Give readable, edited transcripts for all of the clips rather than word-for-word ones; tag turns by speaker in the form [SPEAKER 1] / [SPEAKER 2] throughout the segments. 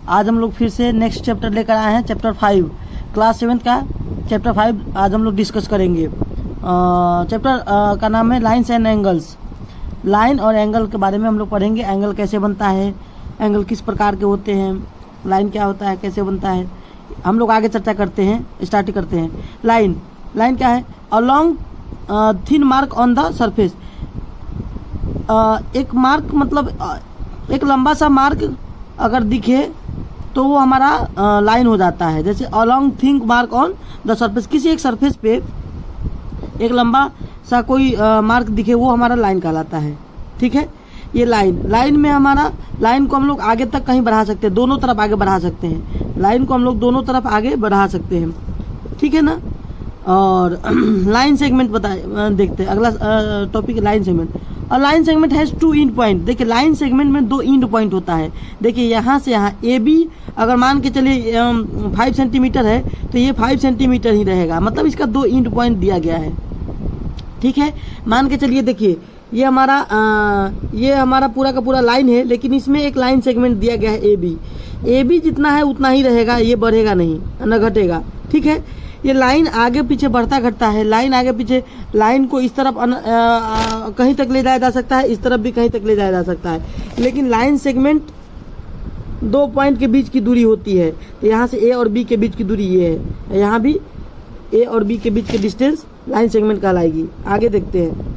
[SPEAKER 1] आज हम लोग फिर से नेक्स्ट चैप्टर लेकर आए हैं, चैप्टर 5 क्लास 7 का चैप्टर 5 आज हम लोग डिस्कस करेंगे। चैप्टर का नाम है लाइन्स एंड एंगल्स। लाइन और एंगल के बारे में हम लोग पढ़ेंगे। एंगल कैसे बनता है, एंगल किस प्रकार के होते हैं, लाइन क्या होता है, कैसे बनता है, हम लोग आगे चर्चा करते हैं। स्टार्ट करते हैं। लाइन क्या है? Along thin mark on the surface. एक मार्क मतलब एक लंबा सा मार्क अगर दिखे तो वो हमारा लाइन हो जाता है। जैसे along thin mark on the surface, किसी एक सरफेस पे एक लंबा सा कोई मार्क दिखे वो हमारा लाइन कहलाता है। ठीक है, ये लाइन में हमारा लाइन को हम लोग आगे तक कहीं बढ़ा सकते हैं, दोनों तरफ आगे बढ़ा सकते हैं। लाइन को हम लोग दोनों तरफ आगे बढ़ा सकते हैं। ठीक है ना। और लाइन सेगमेंट देखते हैं। अगला टॉपिक लाइन सेगमेंट। और line segment has 2 end point. देखिए लाइन सेगमेंट में 2 इंड पॉइंट होता है। देखिए यहाँ से यहाँ ए बी अगर मान के चलिए 5 सेंटीमीटर है तो ये 5 सेंटीमीटर ही रहेगा, मतलब इसका 2 इंड पॉइंट दिया गया है। ठीक है, मान के चलिए देखिए ये हमारा पूरा का पूरा लाइन है, लेकिन इसमें एक लाइन सेगमेंट दिया गया है ए बी जितना है उतना ही रहेगा, ये बढ़ेगा नहीं न घटेगा। ठीक है, ये लाइन आगे पीछे बढ़ता घटता है। लाइन आगे पीछे, लाइन को इस तरफ कहीं तक ले जाया जा सकता है, इस तरफ भी कहीं तक ले जाया जा सकता है, लेकिन लाइन सेगमेंट 2 पॉइंट के बीच की दूरी होती है। तो यहाँ से ए और बी के बीच की दूरी ये है, यहाँ भी ए और बी के बीच की डिस्टेंस लाइन सेगमेंट कहलाएगी। आगे देखते हैं।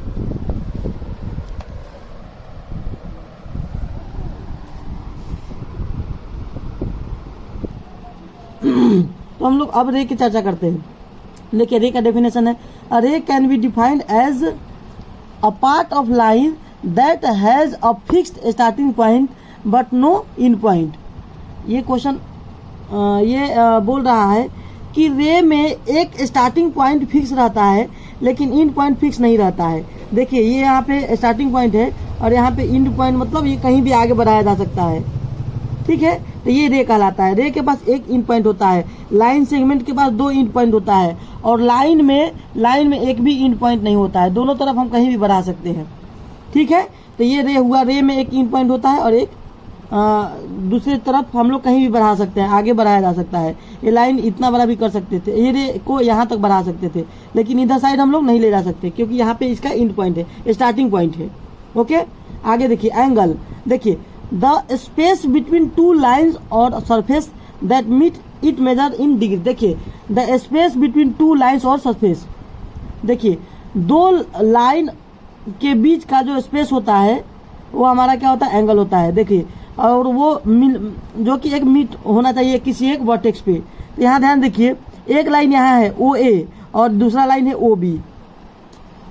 [SPEAKER 1] तो हम लोग अब रे की चर्चा करते हैं। देखिए रे का डेफिनेशन है, a ray can be defined as a part of line that has a fixed starting point but no end point. ये क्वेश्चन बोल रहा है कि रे में एक स्टार्टिंग पॉइंट फिक्स रहता है लेकिन इंड पॉइंट फिक्स नहीं रहता है। देखिए ये यहाँ पे स्टार्टिंग पॉइंट है और यहाँ पे इंड पॉइंट, मतलब ये कहीं भी आगे बढ़ाया जा सकता है। ठीक है, तो ये रे कहलाता है। रे के पास एक इंड पॉइंट होता है, लाइन सेगमेंट के पास 2 इंड पॉइंट होता है, और लाइन में एक भी इंड पॉइंट नहीं होता है। दोनों तरफ हम कहीं भी बढ़ा सकते हैं। ठीक है, तो ये रे हुआ। रे में एक इंड पॉइंट होता है और एक दूसरी तरफ हम लोग कहीं भी बढ़ा सकते हैं, आगे बढ़ाया जा सकता है। ये लाइन इतना बड़ा भी कर सकते थे, ये रे को यहाँ तक बढ़ा सकते थे, लेकिन इधर साइड हम लोग नहीं ले जा सकते क्योंकि यहाँ पे इसका इंड पॉइंट है, स्टार्टिंग पॉइंट है। ओके, आगे देखिए एंगल। देखिए द स्पेस बिटवीन 2 लाइन्स और surface that meet it measure in degree. देखिए द स्पेस बिटवीन 2 लाइन्स और सरफेस, देखिए 2 लाइन के बीच का जो स्पेस होता है वो हमारा क्या होता है? एंगल होता है। देखिए, और वो जो कि एक मीट होना चाहिए किसी एक वर्टेक्स पे। तो यहाँ ध्यान देखिए, एक लाइन यहाँ है ओ ए और दूसरा लाइन है ओ बी।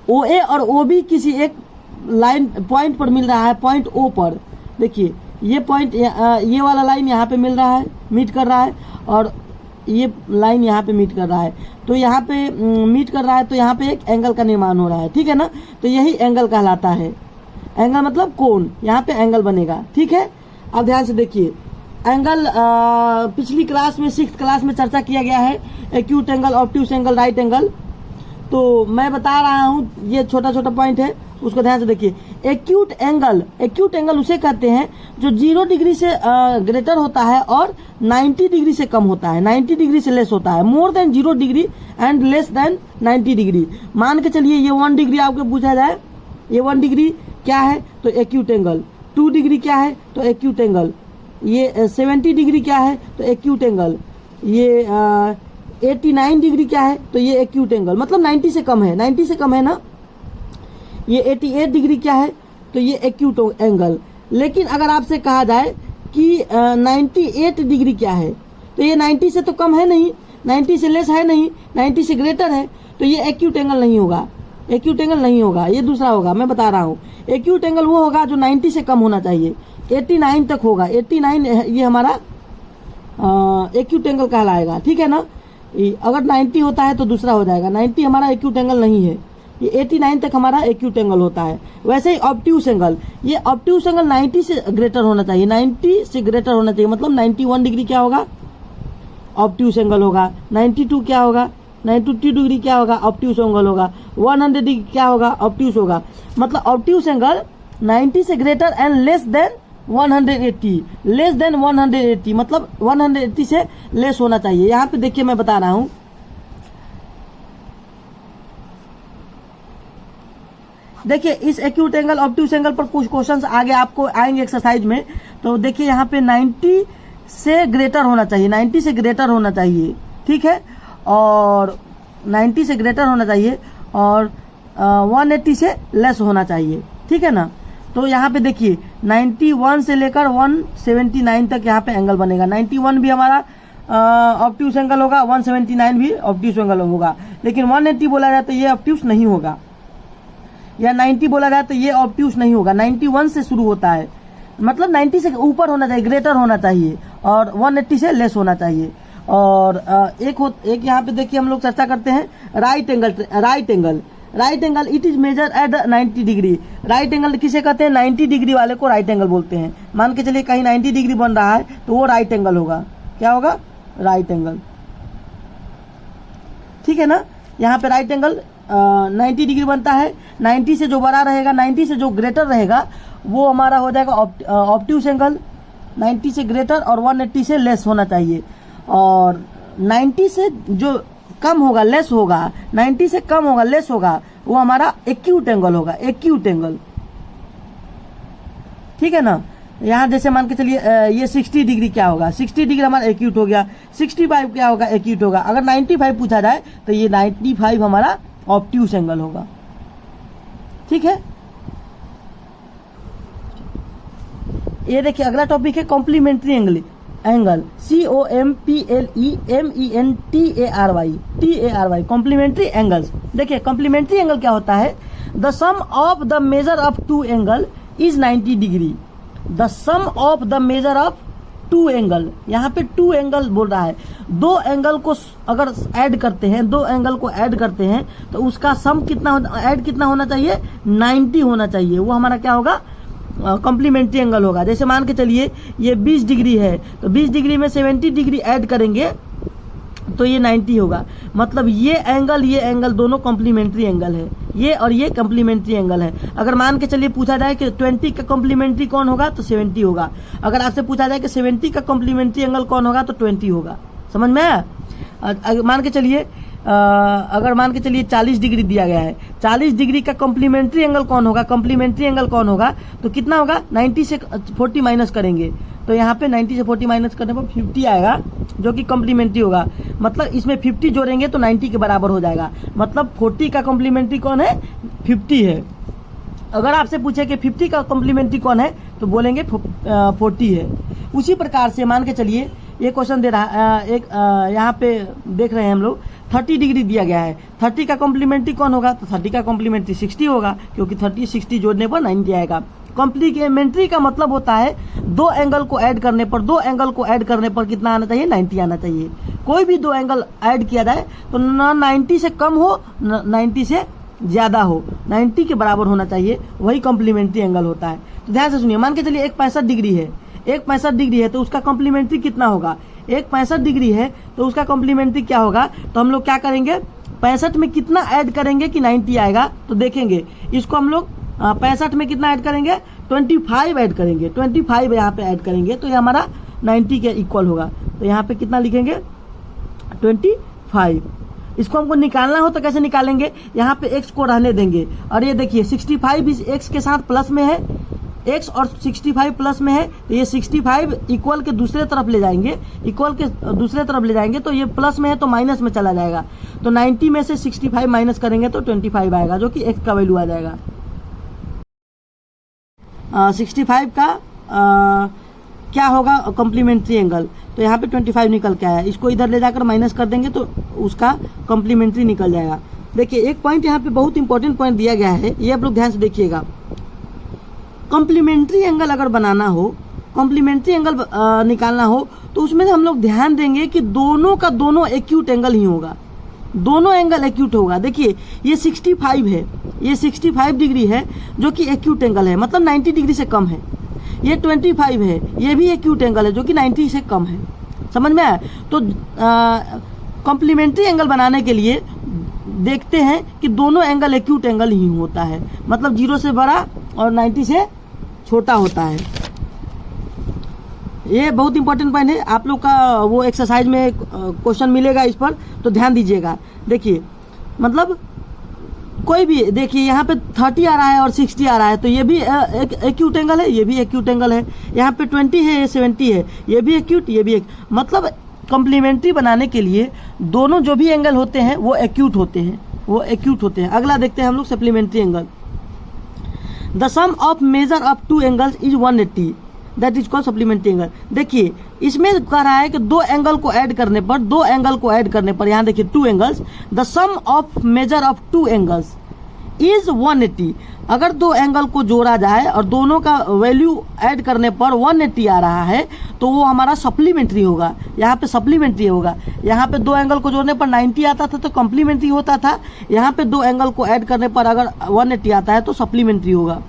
[SPEAKER 1] ओ ए और ओ बी किसी एक लाइन पॉइंट पर मिल रहा है, पॉइंट ओ पर। देखिए ये पॉइंट, ये वाला लाइन यहाँ पे मिल रहा है, मीट कर रहा है, और ये लाइन यहाँ पे मीट कर रहा है। तो यहाँ पे मीट कर रहा है तो यहाँ पे एक एंगल का निर्माण हो रहा है। ठीक है ना, तो यही एंगल कहलाता है। एंगल मतलब कोण, यहाँ पे एंगल बनेगा। ठीक है, अब ध्यान से देखिए एंगल पिछली क्लास में 6th क्लास में चर्चा किया गया है, acute angle, obtuse angle, right angle. तो मैं बता रहा हूँ, ये छोटा छोटा पॉइंट है, उसको ध्यान से देखिए। एक्यूट एंगल उसे कहते हैं जो 0 डिग्री से ग्रेटर होता है और 90 डिग्री से कम होता है, 90 डिग्री से लेस होता है। More than 0 degree and less than 90 degree. मान के चलिए ये 1 डिग्री आपको पूछा जाए, ये 1 डिग्री क्या है तो एक्यूट एंगल। 2 डिग्री क्या है तो एक्यूट एंगल। ये 70 डिग्री क्या है तो एक्यूट एंगल। ये 89 डिग्री क्या है तो ये एक्यूट एंगल, मतलब 90 से कम है, 90 से कम है ना। ये 88 डिग्री क्या है तो ये एक्यूट एंगल। लेकिन अगर आपसे कहा जाए कि 98 डिग्री क्या है तो ये 90 से तो कम है नहीं, 90 से लेस है नहीं, 90 से ग्रेटर है, तो ये एक्यूट एंगल नहीं होगा। एक्यूट एंगल नहीं होगा, ये दूसरा होगा। मैं बता रहा हूँ, एक्यूट एंगल वो होगा जो 90 से कम होना चाहिए, 89 तक होगा। 89 ये हमारा एक्यूट एंगल कहलाएगा। ठीक है ना, अगर 90 होता है तो दूसरा हो जाएगा। 90 हमारा एक्यूट एंगल नहीं है, ये 89 तक हमारा एक्यूट एंगल होता है। वैसे ही ऑब्ट्यूस एंगल, ये ऑब्ट्यूस एंगल 90 से ग्रेटर होना चाहिए, 90 से ग्रेटर होना चाहिए, मतलब 91 डिग्री क्या होगा ऑब्ट्यूस एंगल होगा। 92 क्या होगा 92 डिग्री क्या होगा ऑब्ट्यूस एंगल होगा। 100 डिग्री क्या होगा ऑब्ट्यूस होगा। मतलब ऑब्ट्यूस एंगल 90 से greater and less than 180, less than 180 मतलब 180 से लेस होना चाहिए। यहाँ पे देखिए मैं बता रहा हूँ, देखिए इस एक्यूट एंगल ऑब्ट्यूस एंगल पर कुछ क्वेश्चंस आगे आपको आएंगे एक्सरसाइज में। तो देखिए यहाँ पे 90 से ग्रेटर होना चाहिए, 90 से ग्रेटर होना चाहिए, ठीक है, और 90 से ग्रेटर होना चाहिए और 180 से लेस होना चाहिए, ठीक है ना। तो यहाँ पे देखिए 91 से लेकर 179 तक यहाँ पे एंगल बनेगा। 91 भी हमारा ऑब्ट्यूस एंगल होगा, 179 भी ऑब्ट्यूस एंगल होगा, लेकिन 180 बोला जाए तो ये ऑब्ट्यूस नहीं होगा, या 90 बोला जाए तो ये ऑब्ट्यूस नहीं होगा। 91 से शुरू होता है, मतलब 90 से ऊपर होना चाहिए, ग्रेटर होना चाहिए, और 180 से लेस होना चाहिए। और एक यहाँ पे देखिए हम लोग चर्चा करते हैं right angle it is measure at 90 degree. Right angle किसे कहते हैं? 90 डिग्री वाले को राइट एंगल बोलते हैं। मान के चलिए कहीं 90 डिग्री बन रहा है तो वो राइट एंगल होगा। क्या होगा? राइट एंगल, ठीक है ना। यहाँ पे राइट एंगल 90 डिग्री बनता है। 90 से जो बड़ा रहेगा, 90 से जो ग्रेटर रहेगा वो हमारा हो जाएगा ऑब्ट्यूस एंगल। 90 से ग्रेटर और 180 से लेस होना चाहिए। और 90 से जो कम होगा, लेस होगा, 90 से कम होगा, लेस होगा, वो हमारा एक्यूट एंगल होगा, एक्यूट एंगल, ठीक है ना। यहाँ जैसे मान के चलिए ये 60 डिग्री क्या होगा? 60 डिग्री हमारा एक्यूट हो गया। 65 क्या होगा? एक्यूट होगा। अगर 95 पूछा जाए तो ये 95 हमारा ऑब्ट्यूस एंगल होगा, ठीक है। ये देखिए अगला टॉपिक है complementary angle. COMPLEMENTARY complementary angles. देखिए कॉम्प्लीमेंट्री एंगल क्या होता है? The sum of the measure of two angle is 90 degree. The sum of the measure of two angle, यहाँ पे टू एंगल बोल रहा है। दो एंगल को अगर ऐड करते हैं, दो एंगल को ऐड करते हैं तो उसका सम कितना ऐड कितना होना चाहिए? 90 होना चाहिए। वो हमारा क्या होगा? कॉम्प्लीमेंट्री एंगल होगा। जैसे मान के चलिए ये 20 डिग्री है तो 20 डिग्री में 70 डिग्री ऐड करेंगे तो ये 90 होगा। मतलब ये एंगल दोनों कॉम्प्लीमेंट्री एंगल है, ये और ये कॉम्प्लीमेंट्री एंगल है। अगर मान के चलिए पूछा जाए कि 20 का कॉम्प्लीमेंट्री कौन होगा तो 70 होगा। अगर आपसे पूछा जाए कि 70 का कॉम्प्लीमेंट्री एंगल कौन होगा तो 20 होगा। समझ में आया? मान के चलिए अगर मान के चलिए 40 डिग्री दिया गया है, 40 डिग्री का कॉम्प्लीमेंट्री एंगल कौन होगा? कॉम्प्लीमेंट्री एंगल कौन होगा? तो कितना होगा? 90 से 40 माइनस करेंगे तो यहाँ पे 90 से 40 माइनस करने पर 50 आएगा, जो कि कॉम्प्लीमेंट्री होगा। मतलब इसमें 50 जोड़ेंगे तो 90 के बराबर हो जाएगा। मतलब 40 का कॉम्प्लीमेंट्री कौन है? 50 है। अगर आपसे पूछे कि 50 का कॉम्प्लीमेंट्री कौन है तो बोलेंगे 40 है। उसी प्रकार से मान के चलिए ये क्वेश्चन दे रहा एक यहाँ पे देख रहे हैं हम लोग 30 डिग्री दिया गया है। 30 का कॉम्प्लीमेंट्री कौन होगा? तो 30 का कॉम्प्लीमेंट्री 60 होगा, क्योंकि 30-60 जोड़ने पर 90 आएगा। कॉम्प्लीमेंट्री का मतलब होता है दो एंगल को ऐड करने पर कितना आना चाहिए? 90 आना चाहिए। कोई भी दो एंगल ऐड किया जाए तो ना 90 से कम हो ना 90 से ज्यादा हो, 90 के बराबर होना चाहिए, वही कॉम्प्लीमेंट्री एंगल होता है। तो ध्यान से सुनिए, मान के चलिए एक 65 डिग्री है, एक 65 डिग्री है तो उसका कॉम्प्लीमेंट्री कितना होगा? एक 65 डिग्री है तो उसका कॉम्प्लीमेंट्री क्या होगा? तो हम लोग क्या करेंगे, 65 में कितना ऐड करेंगे कि 90 आएगा? तो देखेंगे इसको हम लोग 65 में कितना ऐड करेंगे? 25 ऐड करेंगे। 25 यहाँ पे ऐड करेंगे तो ये हमारा 90 के इक्वल होगा। तो यहाँ पे कितना लिखेंगे? 25। इसको हमको निकालना हो तो कैसे निकालेंगे? यहाँ पे x को रहने देंगे और ये देखिए 65 इस x के साथ प्लस में है, x और 65 प्लस में है तो ये 65 इक्वल के दूसरे तरफ ले जाएंगे, तो ये प्लस में है तो माइनस में चला जाएगा। तो 90 में से 65 माइनस करेंगे तो 25 आएगा, जो कि x का वैल्यू आ जाएगा। 65 का क्या होगा? Complementary angle. तो यहाँ पे 25 निकल के आया, इसको इधर ले जाकर माइनस कर देंगे तो उसका कॉम्प्लीमेंट्री निकल जाएगा। देखिए एक पॉइंट यहाँ पे बहुत इंपॉर्टेंट पॉइंट दिया गया है, ये आप लोग ध्यान से देखिएगा। कॉम्प्लीमेंट्री एंगल अगर बनाना हो, कॉम्प्लीमेंट्री एंगल निकालना हो तो उसमें हम लोग ध्यान देंगे कि दोनों का दोनों एक्यूट एंगल ही होगा, दोनों एंगल एक्यूट होगा। देखिए ये 65 है, ये 65 डिग्री है जो कि एक्यूट एंगल है, मतलब 90 डिग्री से कम है। ये 25 है, ये भी एक्यूट एंगल है जो कि 90 से कम है। समझ में आया? तो कॉम्प्लीमेंट्री एंगल बनाने के लिए देखते हैं कि दोनों एंगल एक्यूट एंगल ही होता है, मतलब 0 से बड़ा और 90 से छोटा होता है। ये बहुत इंपॉर्टेंट पॉइंट है, आप लोग का वो एक्सरसाइज में क्वेश्चन मिलेगा इस पर, तो ध्यान दीजिएगा। देखिए मतलब कोई भी देखिए यहाँ पे 30 आ रहा है और 60 आ रहा है, तो ये भी एक एक्यूट एंगल है, ये भी एक्यूट एंगल है। यहाँ पे 20 है, ये 70 है, ये भी एक्यूट, ये भी मतलब कॉम्प्लीमेंट्री बनाने के लिए दोनों जो भी एंगल होते हैं वो एक्यूट होते हैं, वो एक्यूट होते हैं। अगला देखते हैं हम लोग supplementary angle. The sum of measure of two angles is 180, that is called supplementary angle. देखिए इसमें कह रहा है कि दो एंगल को ऐड करने पर, यहाँ देखिए two angles, the sum of measure of two angles is 180। अगर दो एंगल को जोड़ा जाए और दोनों का वैल्यू ऐड करने पर 180 आ रहा है तो वो हमारा सप्लीमेंट्री होगा। यहाँ पे सप्लीमेंट्री होगा। यहाँ पे दो एंगल को जोड़ने पर 90 आता था तो कॉम्प्लीमेंट्री होता था। यहाँ पे दो एंगल को ऐड करने पर अगर 180 आता है तो सप्लीमेंट्री होगा।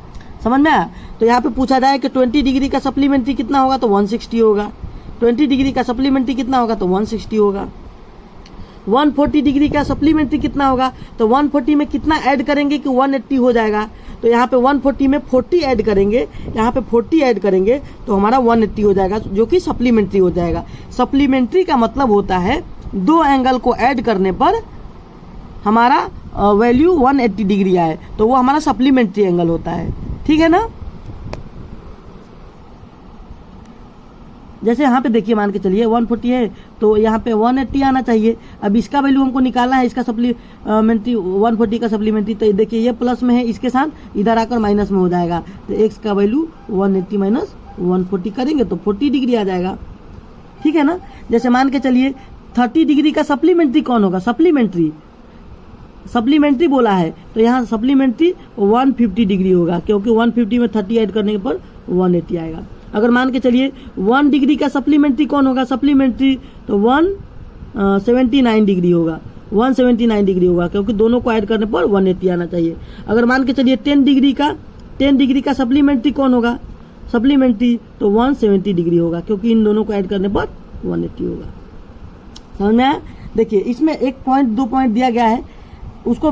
[SPEAKER 1] समझ में आया? तो यहाँ पे पूछा जाए कि 20 डिग्री का सप्लीमेंट्री कितना होगा तो 160 होगा। 20 डिग्री का सप्लीमेंट्री कितना होगा तो 160 होगा। 140 डिग्री का सप्लीमेंट्री कितना होगा तो 140 में कितना ऐड करेंगे कि 180 हो जाएगा। तो यहाँ पे 140 में 40 ऐड करेंगे, यहाँ पे 40 ऐड करेंगे तो हमारा 180 हो जाएगा, जो कि सप्लीमेंट्री हो जाएगा। सप्लीमेंट्री का मतलब होता है दो एंगल को ऐड करने पर हमारा वैल्यू 180 डिग्री आए तो वो हमारा सप्लीमेंट्री एंगल होता है। ठीक है ना? जैसे यहाँ पे देखिए मान के चलिए 140 है तो यहाँ पे 180 आना चाहिए। अब इसका वैल्यू हमको निकालना है, इसका सप्लीमेंट्री 140 का सप्लीमेंट्री। तो देखिए ये प्लस में है, इसके साथ इधर आकर माइनस में हो जाएगा। तो एक्स का वैल्यू 180 माइनस 140 करेंगे तो 40 डिग्री आ जाएगा। ठीक है ना? जैसे मान के चलिए 30 डिग्री का सप्लीमेंट्री कौन होगा? सप्लीमेंट्री बोला है तो यहाँ सप्लीमेंट्री 150 डिग्री होगा, क्योंकि 150 में 30 ऐड करने पर 180 आएगा। अगर मान के चलिए 1 डिग्री का सप्लीमेंट्री कौन होगा? सप्लीमेंट्री तो 179 डिग्री होगा, 179 डिग्री होगा, क्योंकि दोनों को ऐड करने पर 180 आना चाहिए। अगर मान के चलिए 10 डिग्री का सप्लीमेंट्री कौन होगा? सप्लीमेंट्री तो 170 डिग्री होगा, क्योंकि इन दोनों को ऐड करने पर 180 होगा। समझ में आया? देखिए इसमें एक पॉइंट, दो पॉइंट दिया गया है, उसको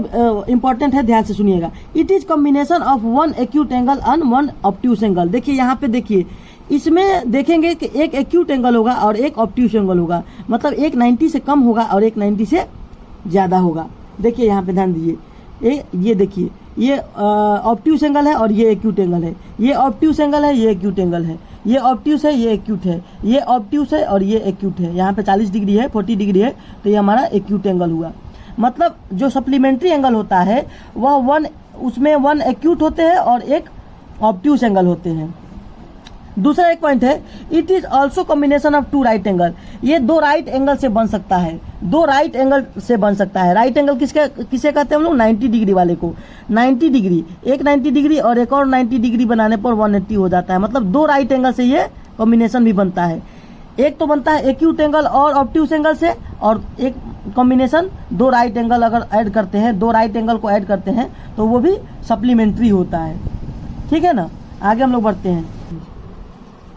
[SPEAKER 1] इंपॉर्टेंट है, ध्यान से सुनिएगा। It is combination of one acute angle and one obtuse angle. देखिए यहाँ पे देखिए, इसमें देखेंगे कि एक एक्यूट एंगल होगा और एक ऑब्ट्यूस एंगल होगा, मतलब एक 90 से कम होगा और एक 90 से ज्यादा होगा। देखिए यहाँ पे ध्यान दीजिए, ये देखिए ये ऑब्ट्यूस एंगल है और ये एक्यूट एंगल है, ये ऑब्ट्यूस एंगल है, ये एक्यूट एंगल है, ये ऑब्ट्यूस है, ये एक्यूट है, ये ऑब्ट्यूस है और ये एक्यूट है। यहाँ पे 40 डिग्री है, 40 डिग्री है, तो ये हमारा एक्यूट एंगल हुआ। मतलब जो सप्लीमेंट्री एंगल होता है वह उसमें वन एक्यूट होते हैं और एक ऑब्ट्यूस एंगल होते हैं। दूसरा एक पॉइंट है, it is also combination of two right angle. ये दो राइट एंगल से बन सकता है, दो राइट एंगल से बन सकता है। राइट एंगल किसे कहते हैं हम लोग? 90 डिग्री वाले को। 90 डिग्री, एक 90 डिग्री और एक और 90 डिग्री बनाने पर 180 हो जाता है। मतलब दो राइट एंगल से ये कॉम्बिनेशन भी बनता है। एक तो बनता है एक्यूट एंगल और ऑब्ट्यूस एंगल से, और एक कॉम्बिनेशन दो राइट एंगल अगर ऐड करते हैं, दो राइट एंगल को ऐड करते हैं तो वो भी सप्लीमेंट्री होता है। ठीक है ना? आगे हम लोग बढ़ते हैं।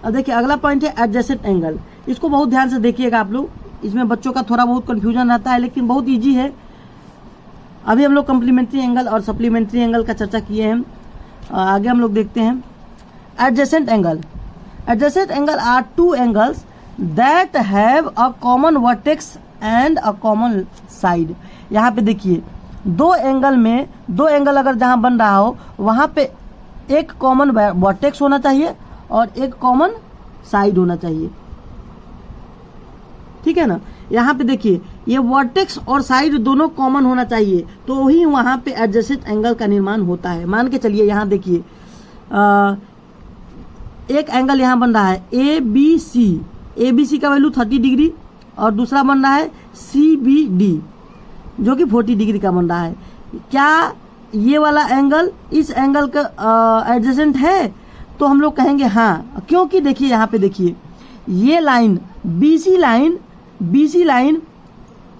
[SPEAKER 1] अब देखिए अगला पॉइंट है एडजेसेंट एंगल। इसको बहुत ध्यान से देखिएगा आप लोग, इसमें बच्चों का थोड़ा बहुत कंफ्यूजन रहता है, लेकिन बहुत इजी है। अभी हम लोग कम्प्लीमेंट्री एंगल और सप्लीमेंट्री एंगल का चर्चा किए हैं, आगे हम लोग देखते हैं adjacent angle. Adjacent angle are two angles that have a common vertex and a common side. यहाँ पे देखिए दो एंगल अगर जहाँ बन रहा हो वहाँ पे एक कॉमन वर्टेक्स होना चाहिए और एक कॉमन साइड होना चाहिए। ठीक है ना? यहाँ पे देखिए ये वर्टेक्स और साइड दोनों कॉमन होना चाहिए, तो ही वहाँ पे एडजेसेंट एंगल का निर्माण होता है। मान के चलिए यहाँ देखिए एक एंगल यहाँ बन रहा है ABC का वैल्यू 30 डिग्री और दूसरा बन रहा है CBD जो कि 40 डिग्री का बन रहा है। क्या ये वाला एंगल इस एंगल का एडजेसेंट है? तो हम लोग कहेंगे हाँ, क्योंकि देखिए यहाँ पे देखिए ये लाइन BC लाइन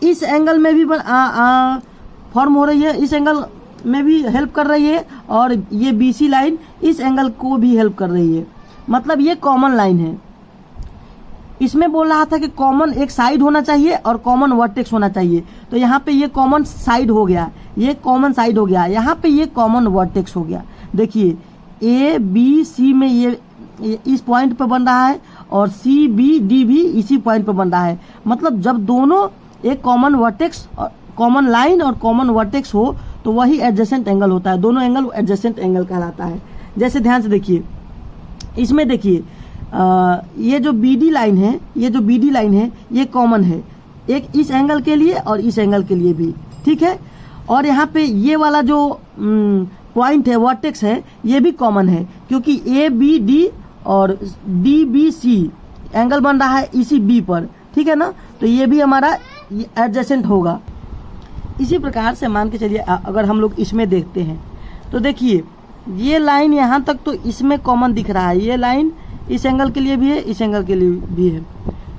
[SPEAKER 1] इस एंगल में भी फॉर्म हो रही है, इस एंगल में भी हेल्प कर रही है, और ये BC लाइन इस एंगल को भी हेल्प कर रही है। मतलब ये कॉमन लाइन है। इसमें बोल रहा था कि कॉमन एक साइड होना चाहिए और कॉमन वर्टेक्स होना चाहिए, तो यहाँ पे ये कॉमन साइड हो गया, ये कॉमन साइड हो गया, यहाँ पे ये कॉमन वर्टेक्स हो गया। देखिए ABC में ये इस पॉइंट पे बन रहा है और CBD भी इसी पॉइंट पर बन रहा है। मतलब जब दोनों एक कॉमन वर्टेक्स, कॉमन लाइन और कॉमन वर्टेक्स हो तो वही एडजेसेंट एंगल होता है। दोनों एंगल एडजेसेंट एंगल कहलाता है। जैसे ध्यान से देखिए, इसमें देखिए ये जो BD लाइन है, ये कॉमन है, एक इस एंगल के लिए और इस एंगल के लिए भी, ठीक है। और यहाँ पे ये वाला जो पॉइंट है, वर्टेक्स है, ये भी कॉमन है, क्योंकि ABD और DBC एंगल बन रहा है इसी B पर, ठीक है ना। तो ये भी हमारा एडजेसेंट होगा। इसी प्रकार से मान के चलिए, अगर हम लोग इसमें देखते हैं तो देखिए ये लाइन यहाँ तक तो इसमें कॉमन दिख रहा है, ये लाइन इस एंगल के लिए भी है, इस एंगल के लिए भी है,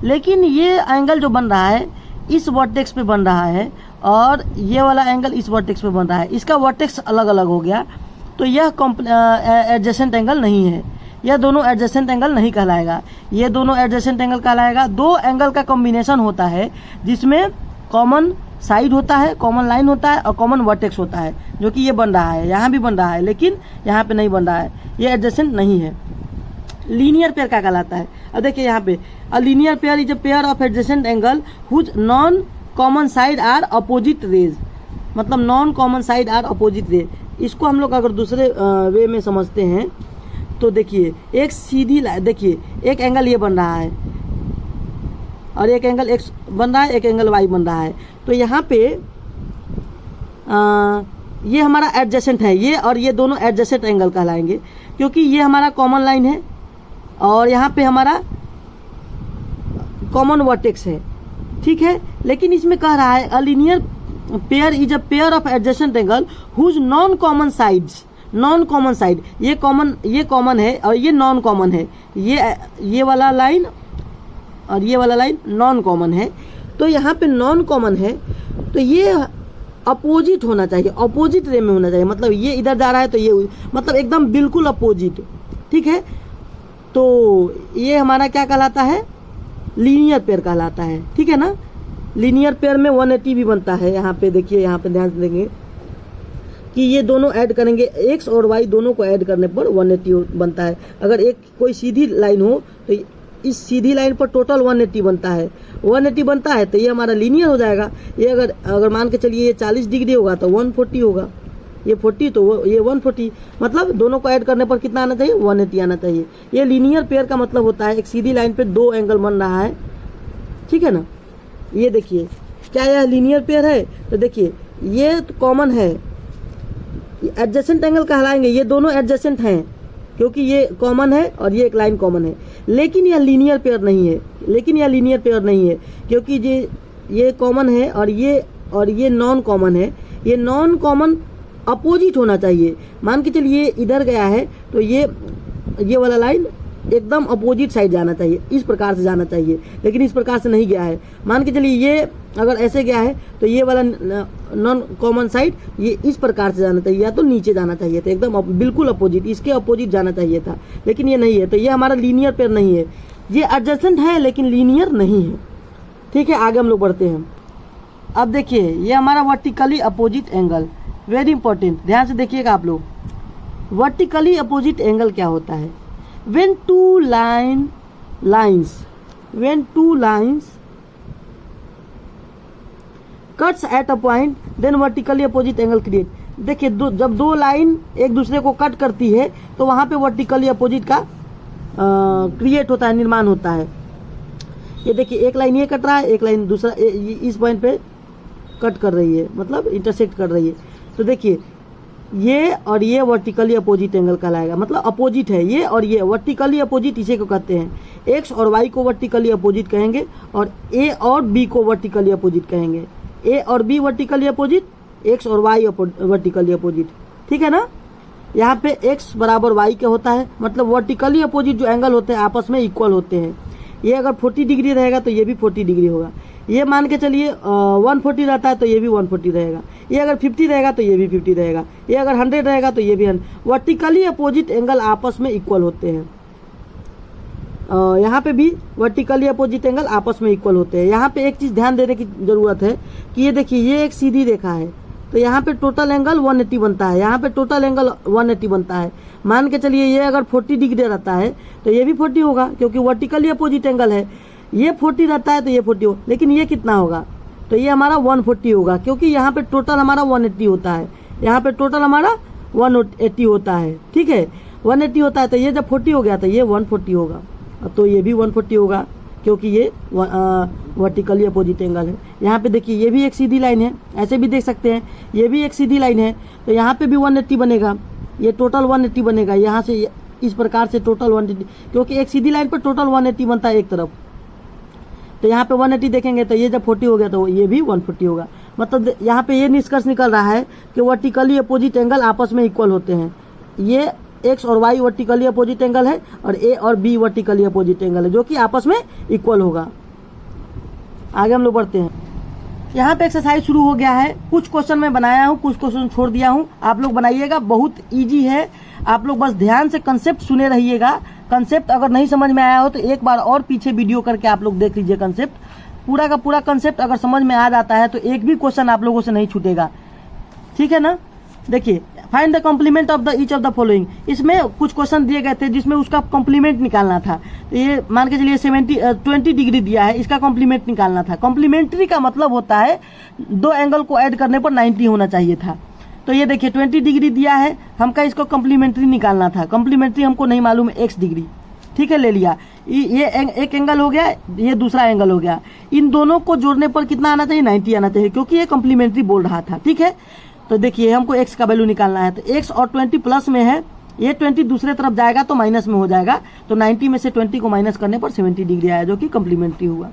[SPEAKER 1] लेकिन ये एंगल जो बन रहा है इस वर्टेक्स पे बन रहा है और ये वाला एंगल इस वर्टेक्स पे बन रहा है, इसका वर्टेक्स अलग अलग हो गया, तो यह एडजेसेंट एंगल नहीं है। यह दोनों एडजेसेंट एंगल नहीं कहलाएगा, ये दोनों एडजेसेंट एंगल कहलाएगा। दो एंगल का कॉम्बिनेशन होता है जिसमें कॉमन साइड होता है, कॉमन लाइन होता है और कॉमन वर्टेक्स होता है, जो कि ये बन रहा है, यहाँ भी बन रहा है, लेकिन यहाँ पे नहीं बन रहा है, ये एडजेसेंट नहीं है। लीनियर पेयर क्या कहलाता है? अब देखिए यहाँ पे, a linear pair is a pair of adjacent angle whose non common side are opposite rays. मतलब non common side are opposite ray. इसको हम लोग अगर दूसरे वे में समझते हैं तो देखिए, एक सीधी लाइन, देखिए एक एंगल ये बन रहा है और एक एंगल एक्स बन रहा है, एक एंगल वाई बन रहा है। तो यहाँ पे ये हमारा एडजेसेंट है, ये और ये दोनों एडजेसेंट एंगल कहलाएंगे, क्योंकि ये हमारा कॉमन लाइन है और यहाँ पे हमारा कॉमन वर्टेक्स है, ठीक है। लेकिन इसमें कह रहा है a linear pair is a pair of adjacent angle whose non common sides. Non common side, ये कॉमन है और ये नॉन कॉमन है, ये वाला लाइन और ये वाला लाइन नॉन कॉमन है। तो यहाँ पे नॉन कॉमन है तो ये अपोजिट होना चाहिए, अपोजिट रे में होना चाहिए। मतलब ये इधर जा रहा है तो ये, मतलब एकदम बिल्कुल अपोजिट, ठीक है। तो ये हमारा क्या कहलाता है? लीनियर पेयर कहलाता है, ठीक है ना। लीनियर पेयर में 180 भी बनता है। यहाँ पे देखिए, यहाँ पे ध्यान देंगे कि ये दोनों ऐड करेंगे, एक्स और वाई दोनों को ऐड करने पर 180 बनता है। अगर एक कोई सीधी लाइन हो तो इस सीधी लाइन पर टोटल 180 बनता है। 180 बनता है तो ये हमारा लीनियर हो जाएगा। ये अगर मान के चलिए ये 40 डिग्री होगा तो 140 होगा, ये 40 तो ये 140, मतलब दोनों को ऐड करने पर कितना आना चाहिए? 180 आना चाहिए। ये लीनियर पेयर का मतलब होता है एक सीधी लाइन पे दो एंगल बन रहा है, ठीक है ना। ये देखिए, क्या यह लीनियर पेयर है? तो देखिए ये तो कॉमन है, एडजेसेंट एंगल कहलाएंगे, ये दोनों एडजेसेंट हैं क्योंकि ये कॉमन है और ये एक लाइन कॉमन है। लेकिन यह लीनियर पेयर नहीं है, क्योंकि ये कॉमन है और ये नॉन कॉमन है। ये नॉन कॉमन अपोजिट होना चाहिए। मान के चलिए इधर गया है तो ये वाला लाइन एकदम अपोजिट साइड जाना चाहिए, इस प्रकार से जाना चाहिए, लेकिन इस प्रकार से नहीं गया है। मान के चलिए ये अगर ऐसे गया है तो ये वाला नॉन कॉमन साइड ये इस प्रकार से जाना चाहिए, या तो नीचे जाना चाहिए था, एकदम बिल्कुल अपोजिट, इसके अपोजिट जाना चाहिए था, लेकिन ये नहीं है। तो ये हमारा लीनियर पेयर नहीं है। ये एडजेसेंट है लेकिन लीनियर नहीं है, ठीक है। आगे हम लोग बढ़ते हैं। अब देखिए, ये हमारा vertically opposite angle, very important, ध्यान से देखिएगा आप लोग। वर्टिकली अपोजिट एंगल क्या होता है? when two lines cuts at a point then vertically opposite angle create। देखिए जब दो लाइन एक दूसरे को कट करती है तो वहां पे वर्टिकली अपोजिट का क्रिएट होता है, निर्माण होता है। ये देखिए, एक लाइन ये कट रहा है, एक लाइन दूसरा इस पॉइंट पे कट कर रही है, मतलब इंटरसेक्ट कर रही है। तो देखिए ये और ये वर्टिकली अपोजिट एंगल कहलाएगा, मतलब अपोजिट है ये और ये वर्टिकली अपोजिट, इसे को कहते हैं। एक्स और वाई को वर्टिकली अपोजिट कहेंगे और ए और बी को वर्टिकली अपोजिट कहेंगे। ए और बी वर्टिकली अपोजिट, एक्स और वाई वर्टिकली अपोजिट, ठीक है ना। यहाँ पे एक्स बराबर वाई के होता है, मतलब वर्टिकली अपोजिट जो एंगल होते हैं आपस में इक्वल होते हैं। ये अगर 40 डिग्री रहेगा तो ये भी 40 डिग्री होगा। ये मान के चलिए 140 रहता है तो ये भी 140 रहेगा। ये अगर 50 रहेगा तो ये भी 50 रहेगा। ये अगर 100 रहेगा तो ये भी 100। वर्टिकली अपोजिट एंगल आपस में इक्वल होते हैं। यहाँ पे भी वर्टिकली अपोजिट एंगल आपस में इक्वल होते हैं। यहाँ पे एक चीज ध्यान देने की जरूरत है कि ये देखिए, ये एक सीधी रेखा है, तो यहाँ पे टोटल एंगल 180 बनता है, यहाँ पे टोटल एंगल 180 बनता है। मान के चलिए ये अगर 40 डिग्री रहता है तो ये भी 40 होगा, क्योंकि वर्टिकली अपोजिट एंगल है। ये 40 रहता है तो ये 40 हो, लेकिन ये कितना होगा, तो ये हमारा 140 होगा, क्योंकि यहाँ पे टोटल हमारा 180 होता है, यहाँ पे टोटल हमारा 180 होता है। ठीक है, 180 होता है, तो ये जब 40 हो गया तो ये 140 होगा, तो ये भी 140 होगा, क्योंकि ये वर्टिकली अपोजिट एंगल है। यहाँ पे देखिए ये भी एक सीधी लाइन है, ऐसे भी देख सकते हैं, ये भी एक सीधी लाइन है, तो यहाँ पे भी 180 बनेगा, ये टोटल 180 बनेगा। यहाँ से इस प्रकार से टोटल 180, क्योंकि एक सीधी लाइन पर टोटल 180 बनता है एक तरफ, तो यहाँ पे 180 देखेंगे तो ये जब 40 हो गया तो ये भी 140 होगा। मतलब यहाँ पे ये निष्कर्ष निकल रहा है कि वर्टिकली अपोजिट एंगल आपस में इक्वल होते हैं। ये एक्स और वाई वर्टिकली अपोजिट एंगल है और ए और बी वर्टिकली अपोजिट एंगल है, जो कि आपस में इक्वल होगा। आगे हम लोग बढ़ते हैं। यहाँ पे एक्सरसाइज शुरू हो गया है। कुछ क्वेश्चन मैं बनाया हूँ, कुछ क्वेश्चन छोड़ दिया हूँ, आप लोग बनाइएगा, बहुत इजी है। आप लोग बस ध्यान से कंसेप्ट सुने रहिएगा। कंसेप्ट अगर नहीं समझ में आया हो तो एक बार और पीछे वीडियो करके आप लोग देख लीजिए कंसेप्ट। पूरा का पूरा कंसेप्ट अगर समझ में आ जाता है तो एक भी क्वेश्चन आप लोगों से नहीं छूटेगा। ठीक है ना। देखिए, find the complement of the each of the following. इसमें कुछ क्वेश्चन दिए गए थे जिसमें उसका कॉम्प्लीमेंट निकालना था। तो ये मान के चलिए 20 डिग्री दिया है, इसका कॉम्प्लीमेंट निकालना था। कॉम्प्लीमेंट्री का मतलब होता है दो एंगल को ऐड करने पर 90 होना चाहिए था। तो ये देखिए 20 डिग्री दिया है, हमका इसको कॉम्प्लीमेंट्री निकालना था। कॉम्प्लीमेंट्री हमको नहीं मालूम है, x डिग्री। ठीक है, ले लिया। ये एक एंगल हो गया, ये दूसरा एंगल हो गया। इन दोनों को जोड़ने पर कितना आना चाहिए, 90 आना चाहिए, क्योंकि ये कॉम्प्लीमेंट्री बोल रहा था। ठीक है, तो देखिए हमको x का वैल्यू निकालना है। तो x और 20 प्लस में है, ये 20 दूसरे तरफ जाएगा तो माइनस में हो जाएगा। तो 90 में से 20 को माइनस करने पर 70 डिग्री आया, जो कि कॉम्प्लीमेंट्री हुआ।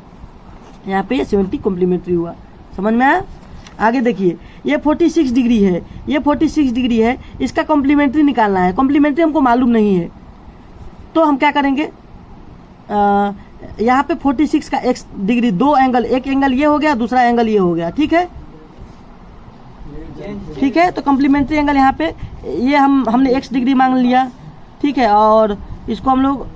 [SPEAKER 1] यहाँ पे ये 70 कॉम्प्लीमेंट्री हुआ। समझ में आया। आगे देखिए, ये 46 डिग्री है, ये 46 डिग्री है, इसका कॉम्प्लीमेंट्री निकालना है। कॉम्प्लीमेंट्री हमको मालूम नहीं है, तो हम क्या करेंगे, यहाँ पे 46 का x डिग्री, दो एंगल, एक एंगल ये हो गया, दूसरा एंगल ये हो गया। ठीक है, ठीक है। तो कॉम्प्लीमेंट्री एंगल यहाँ पे ये हमने x डिग्री मांग लिया। ठीक है, और इसको हम लोग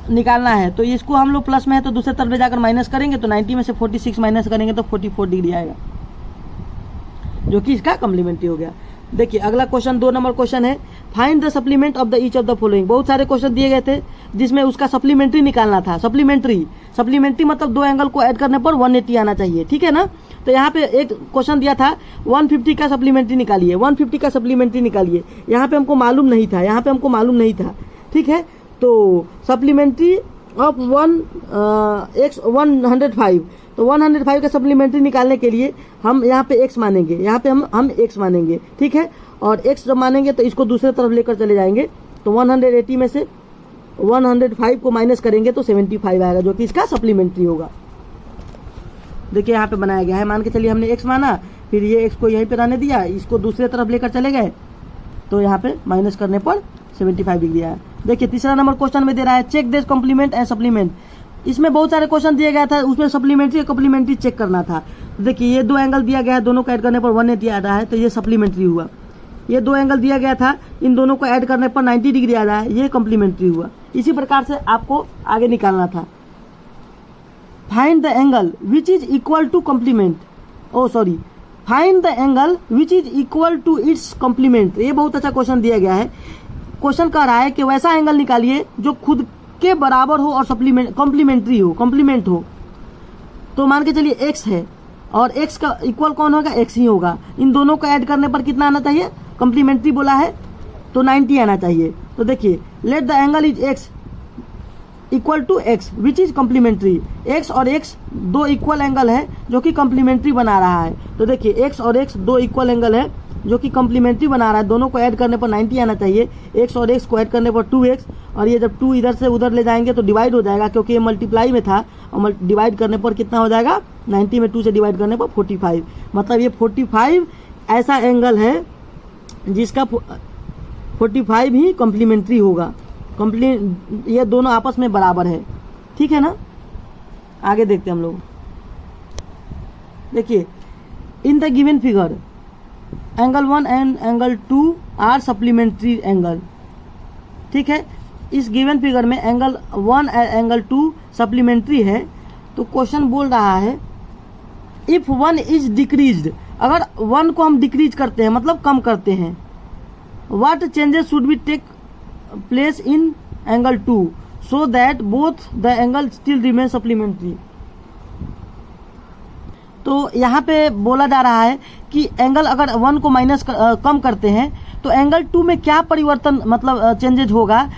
[SPEAKER 1] निकालना है, तो इसको हम लोग प्लस में है तो दूसरे तरफ ले जाकर माइनस करेंगे, तो 90 में से 46 माइनस करेंगे तो 44 डिग्री आएगा, जो कि इसका कॉम्प्लीमेंट्री हो गया। देखिए अगला क्वेश्चन 2 नंबर क्वेश्चन है, find the supplement of the each of the following. बहुत सारे क्वेश्चन दिए गए थे जिसमें उसका सप्लीमेंट्री निकालना था। सप्लीमेंट्री मतलब दो एंगल को ऐड करने पर 180 आना चाहिए। ठीक है ना। तो यहाँ पे एक क्वेश्चन दिया था 150 का सप्लीमेंट्री निकालिए, 150 का सप्लीमेंट्री निकालिए। यहाँ पे हमको मालूम नहीं था, यहाँ पे हमको मालूम नहीं था। ठीक है, तो सप्लीमेंट्री ऑफ 105, तो 105 का सप्लीमेंट्री निकालने के लिए हम यहाँ पे x मानेंगे, यहाँ पे हम x मानेंगे। ठीक है, और x जब मानेंगे तो इसको दूसरे तरफ लेकर चले जाएंगे, तो 180 में से 105 को माइनस करेंगे तो 75 आएगा, जो कि इसका सप्लीमेंट्री होगा। देखिए यहाँ पे बनाया गया है। मान के चलिए हमने x माना, फिर ये x को यहीं पे रहने दिया, इसको दूसरे तरफ लेकर चले गए, तो यहाँ पे माइनस करने पर 75 डिग्री आया। देखिए तीसरा नंबर क्वेश्चन में दे रहा है, check this complement and supplement. इसमें बहुत सारे क्वेश्चन दिए गया था, उसमें सप्लीमेंट्री कॉम्प्लीमेंट्री चेक करना था। देखिए ये दो एंगल दिया गया है, दोनों को ऐड करने पर 180 आ रहा है, तो ये सप्लीमेंट्री हुआ। ये दो एंगल दिया गया था, इन दोनों को ऐड करने पर 90 डिग्री आ रहा है, ये कॉम्प्लीमेंट्री हुआ। इसी प्रकार से आपको आगे निकालना था। Find the angle which is equal to complement, find the angle which is equal to its complement. ये बहुत अच्छा क्वेश्चन दिया गया है। क्वेश्चन कह रहा है कि वैसा एंगल निकालिए जो खुद के बराबर हो और कॉम्प्लीमेंट्री हो, कॉम्प्लीमेंट हो। तो मान के चलिए x है और x का इक्वल कौन होगा, x ही होगा। इन दोनों को ऐड करने पर कितना आना चाहिए, कॉम्प्लीमेंट्री बोला है तो 90 आना चाहिए। तो देखिए let the angle is x equal to x which is complementary. x और x दो इक्वल एंगल है जो कि कॉम्प्लीमेंट्री बना रहा है। तो देखिए x और x दो इक्वल एंगल है जो कि कॉम्प्लीमेंट्री बना रहा है, दोनों को ऐड करने पर 90 आना चाहिए। x और x को ऐड करने पर 2x, और ये जब 2 इधर से उधर ले जाएंगे तो डिवाइड हो जाएगा, क्योंकि ये मल्टीप्लाई में था, और डिवाइड करने पर कितना हो जाएगा, 90 में 2 से डिवाइड करने पर 45। मतलब ये 45 ऐसा एंगल है जिसका 45 ही कॉम्प्लीमेंट्री होगा। ये दोनों आपस में बराबर है। ठीक है ना। आगे देखते हैं हम लोग। देखिए in the given figure angle 1 and angle 2 are supplementary angle. ठीक है, इस गिवन फिगर में एंगल 1 एंड एंगल 2 सप्लीमेंट्री है। तो क्वेश्चन बोल रहा है इफ 1 इज डिक्रीज्ड, अगर 1 को हम डिक्रीज करते हैं मतलब कम करते हैं, what changes should be take place in angle 2 so that both the angle still remain supplementary. तो यहाँ पे बोला जा रहा है कि एंगल अगर 1 को कम करते हैं तो एंगल 2 में क्या परिवर्तन मतलब चेंजेज होगा,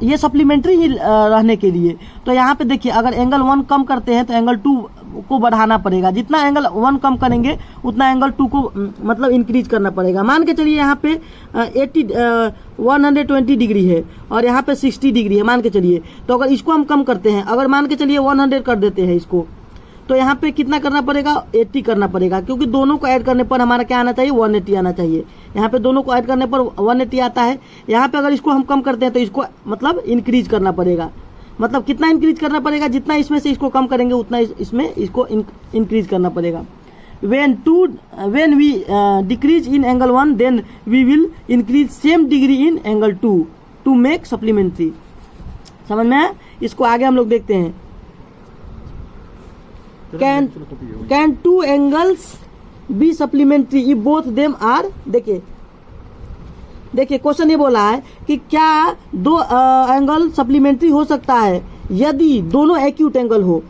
[SPEAKER 1] ये सप्लीमेंट्री ही रहने के लिए। तो यहाँ पे देखिए अगर एंगल 1 कम करते हैं तो एंगल 2 को बढ़ाना पड़ेगा, जितना एंगल 1 कम करेंगे उतना एंगल 2 को मतलब इंक्रीज करना पड़ेगा। मान के चलिए यहाँ पे 120 डिग्री है और यहाँ पे 60 डिग्री है मान के चलिए। तो अगर इसको हम कम करते हैं, अगर मान के चलिए 100 कर देते हैं इसको, तो यहाँ पे कितना करना पड़ेगा, 80 करना पड़ेगा, क्योंकि दोनों को ऐड करने पर हमारा क्या आना चाहिए, 180 आना चाहिए। यहाँ पे दोनों को ऐड करने पर 180 आता है। यहाँ पे अगर इसको हम कम करते हैं तो इसको मतलब इंक्रीज करना पड़ेगा, मतलब कितना इंक्रीज करना पड़ेगा, जितना इसमें से इसको कम करेंगे उतना इसमें इसको इंक्रीज करना पड़ेगा। when we decrease in angle 1 then we will increase same degree in angle 2 to make supplementary। समझ में आया? इसको आगे हम लोग देखते हैं। Can two angles be supplementary if both them are, देखिए क्वेश्चन ये बोला है कि क्या दो एंगल सप्लीमेंट्री हो सकता है यदि दोनों एक्यूट एंगल हो।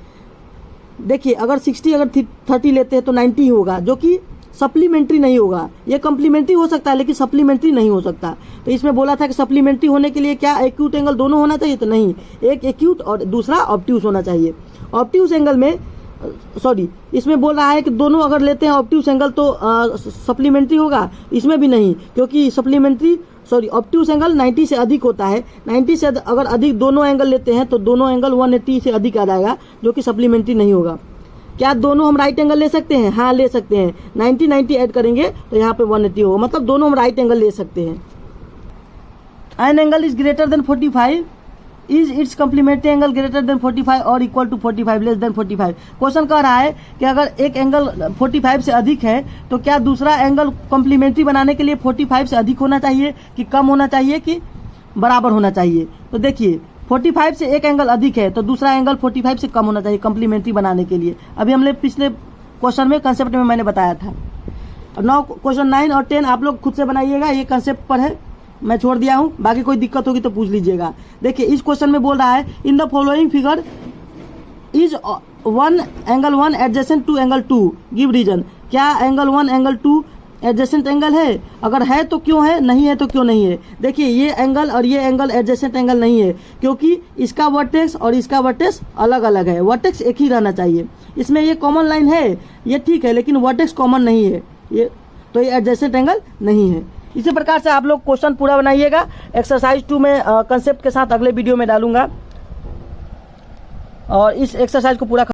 [SPEAKER 1] देखिए अगर 60 अगर 30 लेते हैं तो 90 होगा, जो कि सप्लीमेंट्री नहीं होगा। ये कम्प्लीमेंट्री हो सकता है लेकिन सप्लीमेंट्री नहीं हो सकता। तो इसमें बोला था कि सप्लीमेंट्री होने के लिए क्या एक्यूट एंगल दोनों होना चाहिए, तो नहीं, एक एक्यूट और दूसरा ऑब्ट्यूस होना चाहिए। ऑब्ट्यूस एंगल में इसमें बोल रहा है कि दोनों अगर लेते हैं ऑब्ट्यूस एंगल तो सप्लीमेंट्री होगा, इसमें भी नहीं, क्योंकि ऑब्ट्यूस एंगल 90 से अधिक होता है। 90 से अगर अधिक दोनों एंगल लेते हैं तो दोनों एंगल 180 से अधिक आ जाएगा, जो कि सप्लीमेंट्री नहीं होगा। क्या दोनों हम राइट एंगल ले सकते हैं? हाँ ले सकते हैं। 90 ऐड करेंगे तो यहाँ पे 180 होगा, मतलब दोनों हम राइट एंगल ले सकते हैं। An angle is greater than 45 is its complementary angle greater than 45 और equal to 45 less than 45। Question कह रहा है कि अगर एक एंगल 45 से अधिक है तो क्या दूसरा एंगल कम्प्लीमेंट्री बनाने के लिए 45 से अधिक होना चाहिए कि कम होना चाहिए कि बराबर होना चाहिए। तो देखिए 45 से एक एंगल अधिक है तो दूसरा एंगल 45 से कम होना चाहिए कम्प्लीमेंट्री बनाने के लिए। अभी हमने पिछले क्वेश्चन में कंसेप्ट में मैंने बताया था। नौ क्वेश्चन 9 और 10 आप लोग खुद से बनाइएगा, ये कंसेप्ट पर है, मैं छोड़ दिया हूं, बाकी कोई दिक्कत होगी तो पूछ लीजिएगा। देखिए इस क्वेश्चन में बोल रहा है in the following figure is angle 1 adjacent to angle 2 give reason. क्या एंगल 1 एंगल 2 एडजेसेंट एंगल है? अगर है तो क्यों है, नहीं है तो क्यों नहीं है। देखिए ये एंगल और ये एंगल एडजेसेंट एंगल नहीं है, क्योंकि इसका वर्टेक्स और इसका वर्टेक्स अलग अलग है। वर्टेक्स एक ही रहना चाहिए। इसमें ये कॉमन लाइन है, ये ठीक है, लेकिन वर्टेक्स कॉमन नहीं है, ये तो ये एडजेसेंट एंगल नहीं है। इसी प्रकार से आप लोग क्वेश्चन पूरा बनाइएगा। एक्सरसाइज 2 में कंसेप्ट के साथ अगले वीडियो में डालूंगा और इस एक्सरसाइज को पूरा